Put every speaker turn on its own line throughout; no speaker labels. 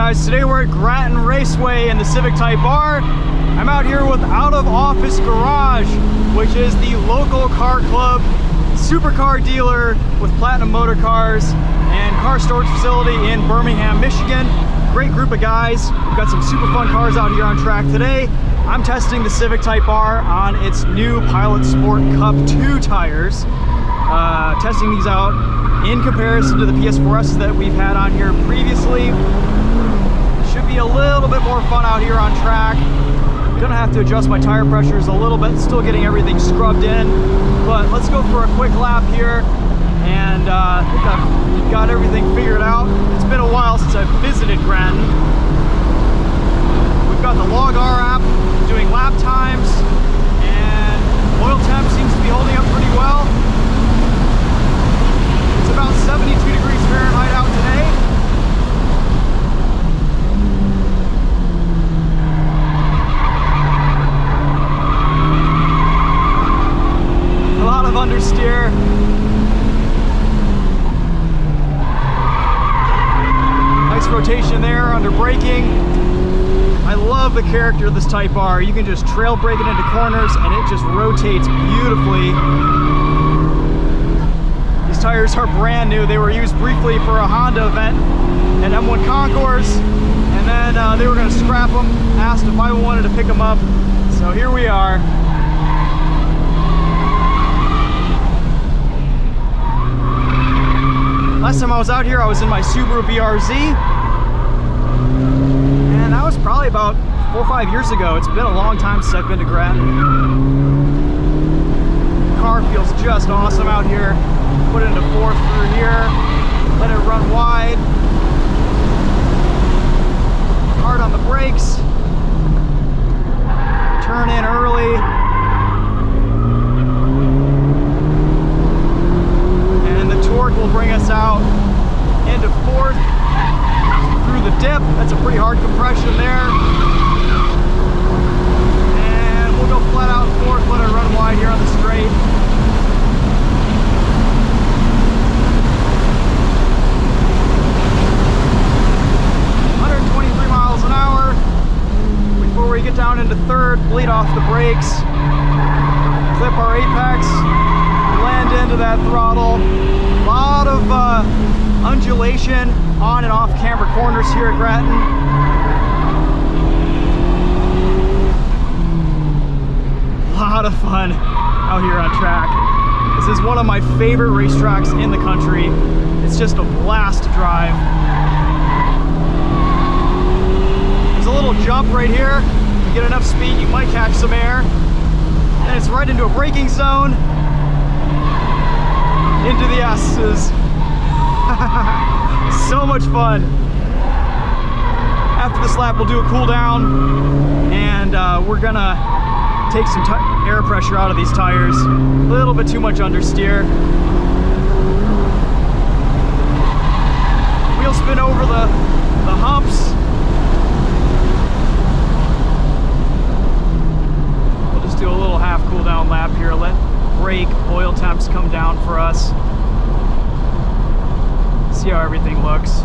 guys, today we're at Grattan Raceway in the Civic Type R. I'm out here with Out of Office Garage, which is the local car club, supercar dealer with platinum motor cars and car storage facility in Birmingham, Michigan. Great group of guys. We've got some super fun cars out here on track today. I'm testing the Civic Type R on its new Pilot Sport Cup 2 tires. Testing these out in comparison to the PS4s that we've had on here previously. Should be a little bit more fun out here on track. Gonna have to adjust my tire pressures a little bit, still getting everything scrubbed in. But let's go for a quick lap here, and I think I've got everything figured out. It's been a while since I've visited Grattan. We've got the Log R app doing lap times, and oil temp seems to be holding up pretty well. It's about 72 degrees Fahrenheit out today. A lot of understeer. Nice rotation there under braking. I love the character of this Type R. You can just trail brake it into corners and it just rotates beautifully. These tires are brand new. They were used briefly for a Honda event at M1 Concours, and then they were going to scrap them. Asked if I wanted to pick them up, so here we are. Last time I was out here, I was in my Subaru BRZ, and that was probably about 4 or 5 years ago. It's been a long time since I've been to Grattan. The car feels just awesome out here. Put it into fourth through here, let it run wide. Hard on the brakes. Turn in early. And the torque will bring us out into fourth through the dip. That's a pretty hard compression there. And we'll go flat out fourth, let it run wide here on the straight. An hour. Before we get down into third, bleed off the brakes, clip our apex, land into that throttle. A lot of undulation on and off camber corners here at Grattan. A lot of fun out here on track. This is one of my favorite racetracks in the country. It's just a blast to drive. A little jump right here. You get enough speed, you might catch some air. And it's right into a braking zone. Into the S's. So much fun. After this lap, we'll do a cool down, and we're gonna take some air pressure out of these tires. A little bit too much understeer. Wheel spin over the humps. Do a little half cool down lap here, let brake oil temps come down for us. See how everything looks.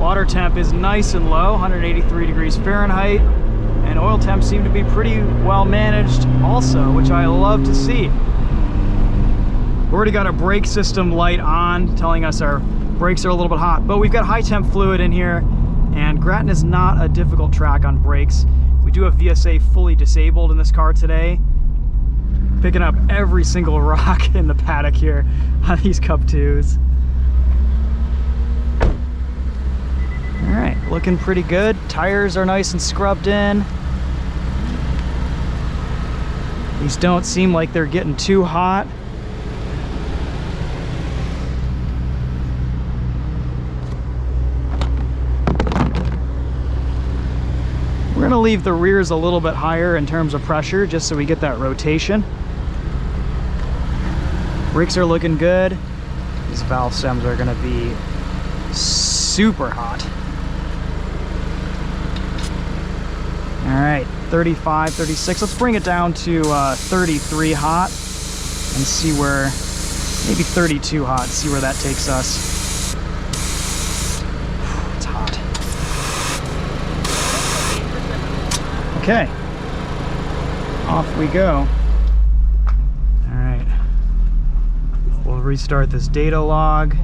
Water temp is nice and low, 183 degrees Fahrenheit, and oil temps seem to be pretty well managed also, which I love to see. We've already got our brake system light on, telling us our brakes are a little bit hot, but we've got high temp fluid in here, and Grattan is not a difficult track on brakes. We do have VSA fully disabled in this car today. Picking up every single rock in the paddock here on these Cup 2s. All right, looking pretty good. Tires are nice and scrubbed in. These don't seem like they're getting too hot. We're going to leave the rears a little bit higher in terms of pressure just so we get that rotation. Brakes are looking good. These valve stems are going to be super hot. All right, 35, 36. Let's bring it down to 33 hot and see where, maybe 32 hot, see where that takes us. Okay, off we go. All right, we'll restart this data log.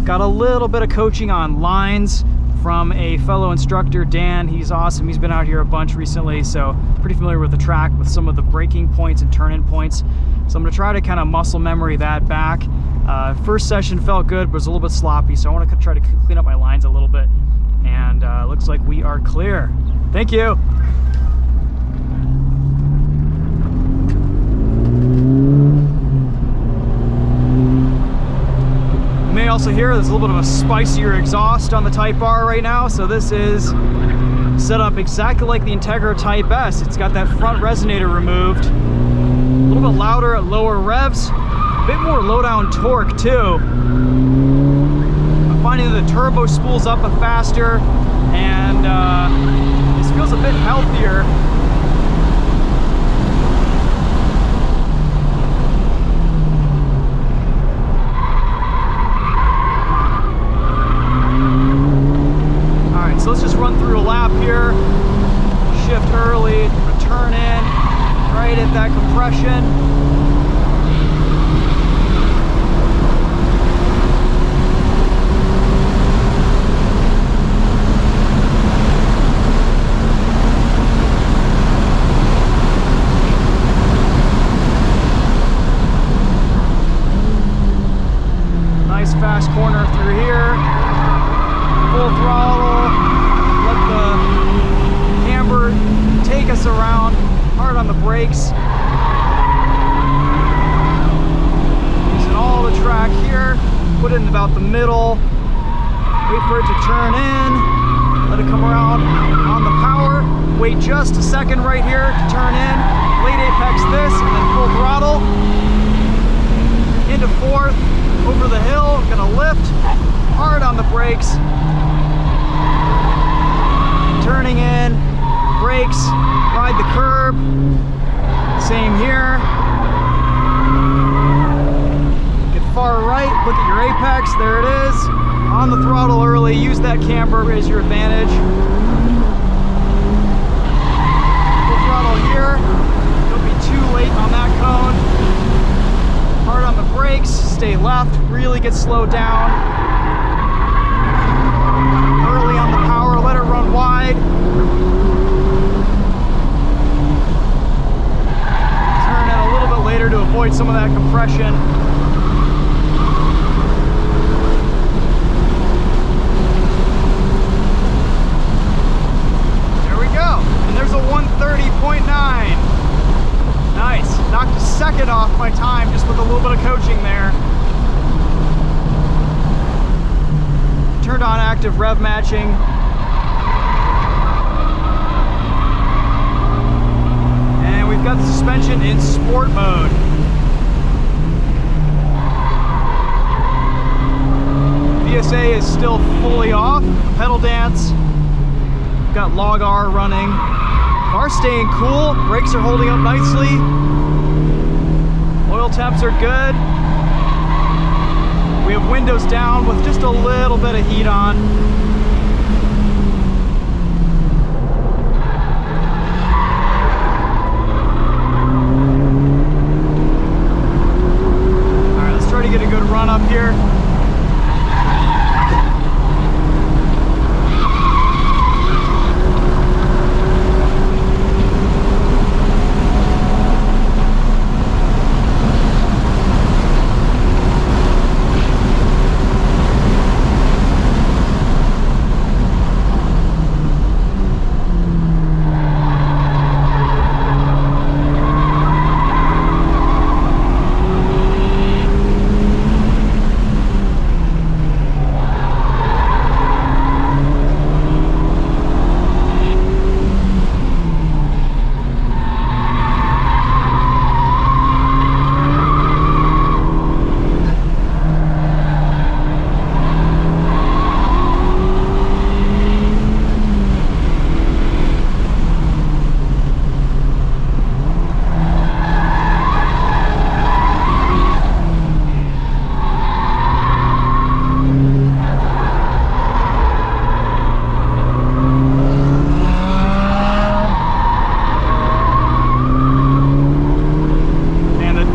Got a little bit of coaching on lines from a fellow instructor, Dan. He's awesome. He's been out here a bunch recently, so pretty familiar with the track with some of the braking points and turn-in points. So I'm gonna try to kind of muscle memory that back. First session felt good, but was a little bit sloppy, so I want to try to clean up my lines a little bit. And looks like we are clear. Thank you. You may also hear there's a little bit of a spicier exhaust on the Type R right now. So this is set up exactly like the Integra Type S. It's got that front resonator removed. A little bit louder at lower revs. A bit more low down torque too. I'm finding that the turbo spools up faster, and this feels a bit healthier. Alright, so let's just run through a lap here. Shift early, return in, right at that compression. Nice fast corner through here. Full throttle. Let the camber take us around. Hard on the brakes. Using all the track here. Put it in about the middle. Wait for it to turn in. Let it come around on the power. Wait just a second right here to turn in. Late apex this, and then full throttle. Into fourth. Over the hill, gonna lift, hard on the brakes, turning in, brakes, ride the curb, same here. Get far right, look at your apex, there it is. On the throttle early, use that camber as your advantage. Full throttle here, don't be too late on that cone. Hard on the brakes, stay left, really get slowed down. Early on the power, let it run wide. Turn in a little bit later to avoid some of that compression. There we go, and there's a 130.9. Nice, knocked a second off my time just with a little bit of coaching there. Turned on active rev matching. And we've got the suspension in sport mode. VSA is still fully off, pedal dance. We've got log R running. Car's staying cool, brakes are holding up nicely. Oil temps are good. We have windows down with just a little bit of heat on. All right, let's try to get a good run up here.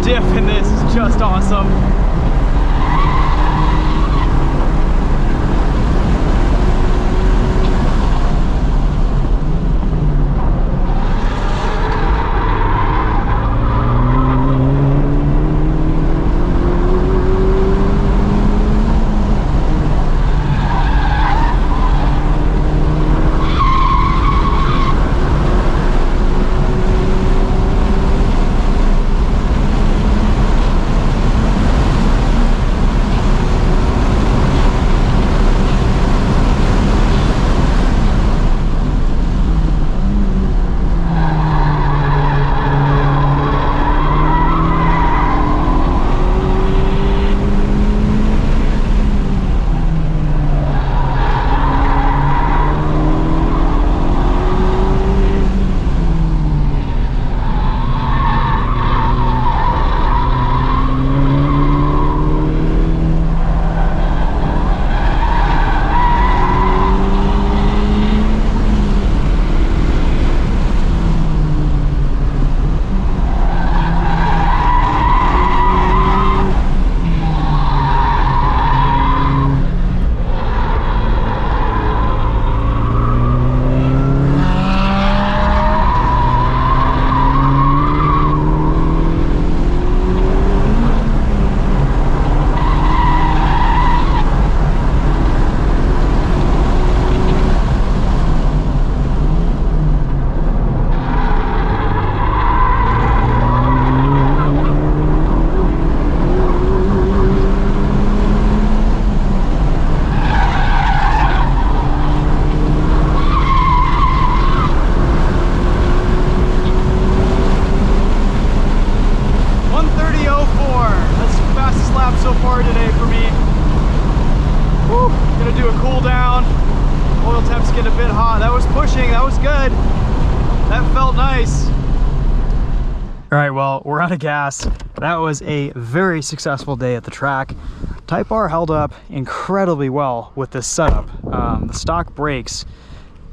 diff in this is just awesome. All right, well, we're out of gas. That was a very successful day at the track. Type R held up incredibly well with this setup. The stock brakes,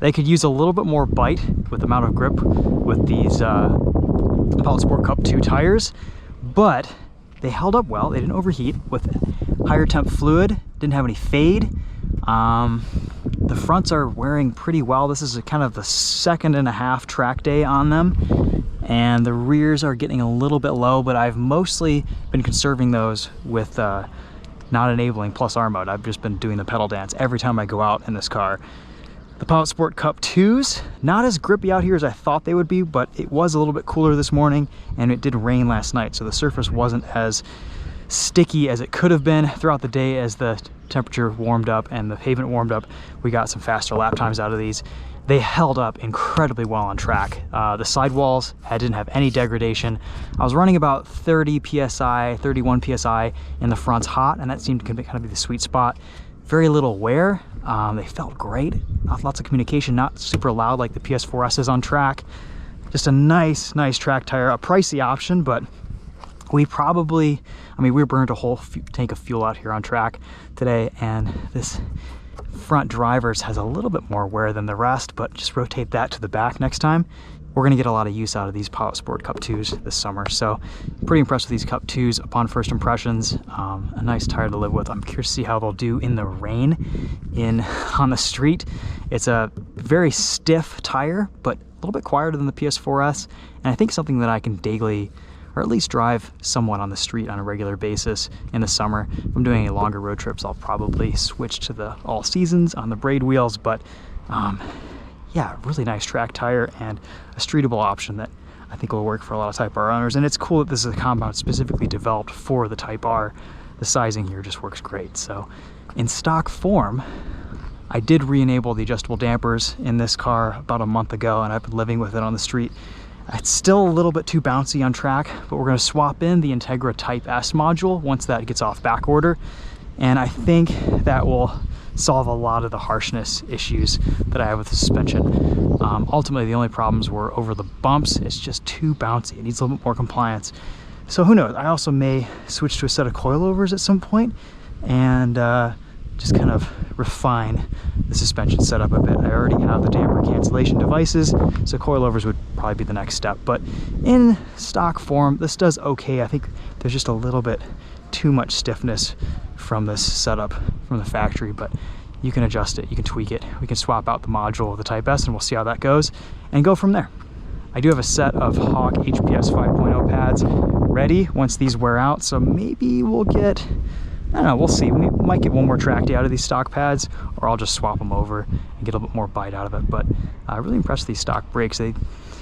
they could use a little bit more bite with the amount of grip with these Pilot Sport Cup 2 tires, but they held up well. They didn't overheat with higher temp fluid, didn't have any fade. The fronts are wearing pretty well. This is kind of the 2.5 track day on them. And the rears are getting a little bit low, but I've mostly been conserving those with not enabling plus R mode. I've just been doing the pedal dance every time I go out in this car. The Pilot Sport Cup 2s, not as grippy out here as I thought they would be, but it was a little bit cooler this morning, and it did rain last night, so the surface wasn't as sticky as it could have been throughout the day. As the temperature warmed up and the pavement warmed up, we got some faster lap times out of these. They held up incredibly well on track. The sidewalls didn't have any degradation. I was running about 30 PSI, 31 PSI in the fronts hot, and that seemed to kind of be the sweet spot. Very little wear. They felt great. Lots of communication, not super loud like the PS4S's on track. Just a nice track tire, a pricey option, but we probably, we burned a whole tank of fuel out here on track today, and this front drivers has a little bit more wear than the rest, but just rotate that to the back next time. We're gonna get a lot of use out of these Pilot Sport Cup 2s this summer, so pretty impressed with these Cup 2s upon first impressions. A nice tire to live with. I'm curious to see how they'll do in the rain on the street. It's a very stiff tire, but a little bit quieter than the PS4S, and I think something that I can daily, or at least drive somewhat on the street on a regular basis in the summer. If I'm doing any longer road trips, I'll probably switch to the all seasons on the braid wheels, but yeah, really nice track tire and a streetable option that I think will work for a lot of Type R owners. And it's cool that this is a compound specifically developed for the Type R. The sizing here just works great. So in stock form, I did re-enable the adjustable dampers in this car about a month ago, and I've been living with it on the street. It's still a little bit too bouncy on track, but we're going to swap in the Integra Type S module once that gets off back order, and I think that will solve a lot of the harshness issues that I have with the suspension. Ultimately, the only problems were over the bumps. It's just too bouncy. It needs a little bit more compliance. So who knows? I also may switch to a set of coilovers at some point and just kind of refine the suspension setup a bit. I already have the damper cancellation devices, so coilovers would probably be the next step. But in stock form, this does okay. I think there's just a little bit too much stiffness from this setup from the factory, but you can adjust it, you can tweak it. We can swap out the module of the Type S and we'll see how that goes and go from there. I do have a set of Hawk HPS 5.0 pads ready once these wear out, so maybe we'll get, I don't know, we'll see. We might get one more track day out of these stock pads, or I'll just swap them over and get a little bit more bite out of it. But really impressed with these stock brakes. They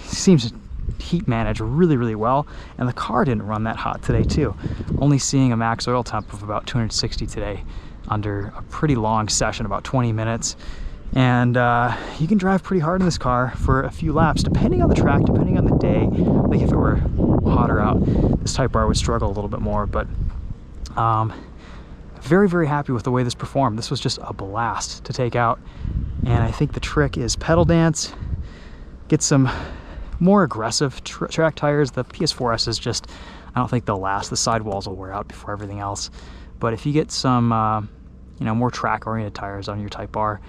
seem to heat manage really, really well, and the car didn't run that hot today too. Only seeing a max oil temp of about 260 today under a pretty long session, about 20 minutes. And you can drive pretty hard in this car for a few laps, depending on the track, depending on the day. Like if it were hotter out, this Type R would struggle a little bit more, but very, very happy with the way this performed. This was just a blast to take out. And I think the trick is pedal dance, get some more aggressive track tires. The PS4S is just, I don't think they'll last. The sidewalls will wear out before everything else. But if you get some, you know, more track-oriented tires on your Type R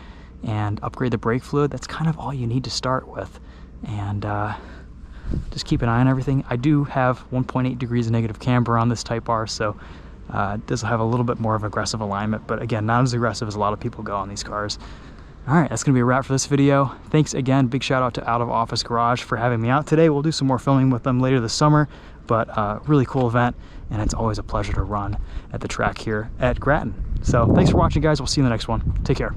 and upgrade the brake fluid, that's kind of all you need to start with. And just keep an eye on everything. I do have 1.8 degrees of negative camber on this Type R, so it does have a little bit more of aggressive alignment, but again, not as aggressive as a lot of people go on these cars. All right, that's gonna be a wrap for this video. Thanks again, big shout out to Out of Office Garage for having me out today. We'll do some more filming with them later this summer, but really cool event, and it's always a pleasure to run at the track here at Grattan. So thanks for watching, guys. We'll see you in the next one. Take care.